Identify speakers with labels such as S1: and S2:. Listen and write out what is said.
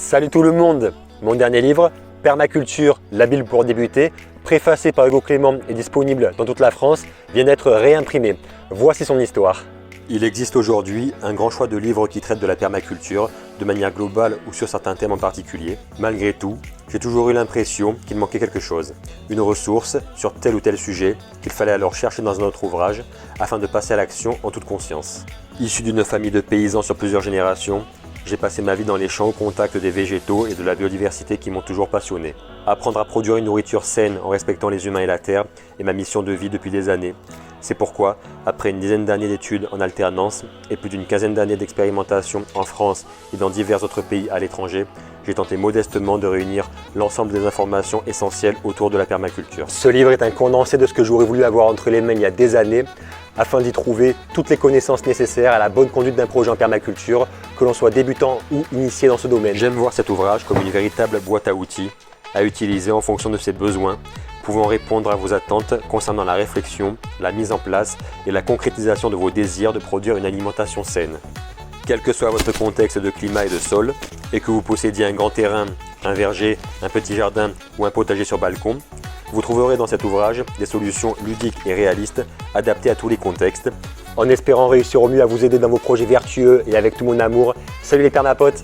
S1: Salut tout le monde! Mon dernier livre, Permaculture, la Bible pour débuter, préfacé par Hugo Clément et disponible dans toute la France, vient d'être réimprimé. Voici son histoire. Il existe aujourd'hui un grand choix de livres qui traitent de la permaculture, de manière globale ou sur certains thèmes en particulier. Malgré tout, j'ai toujours eu l'impression qu'il manquait quelque chose, une ressource sur tel ou tel sujet qu'il fallait alors chercher dans un autre ouvrage afin de passer à l'action en toute conscience. Issu d'une famille de paysans sur plusieurs générations, j'ai passé ma vie dans les champs au contact des végétaux et de la biodiversité qui m'ont toujours passionné. Apprendre à produire une nourriture saine en respectant les humains et la terre est ma mission de vie depuis des années. C'est pourquoi, après une dizaine d'années d'études en alternance et plus d'une quinzaine d'années d'expérimentation en France et dans divers autres pays à l'étranger, j'ai tenté modestement de réunir l'ensemble des informations essentielles autour de la permaculture. Ce livre est un condensé de ce que j'aurais voulu avoir entre les mains il y a des années, afin d'y trouver toutes les connaissances nécessaires à la bonne conduite d'un projet en permaculture, que l'on soit débutant ou initié dans ce domaine. J'aime voir cet ouvrage comme une véritable boîte à outils, à utiliser en fonction de ses besoins, pouvant répondre à vos attentes concernant la réflexion, la mise en place et la concrétisation de vos désirs de produire une alimentation saine. Quel que soit votre contexte de climat et de sol, et que vous possédiez un grand terrain, un verger, un petit jardin ou un potager sur balcon, vous trouverez dans cet ouvrage des solutions ludiques et réalistes adaptées à tous les contextes. En espérant réussir au mieux à vous aider dans vos projets vertueux et avec tout mon amour, salut les permapotes!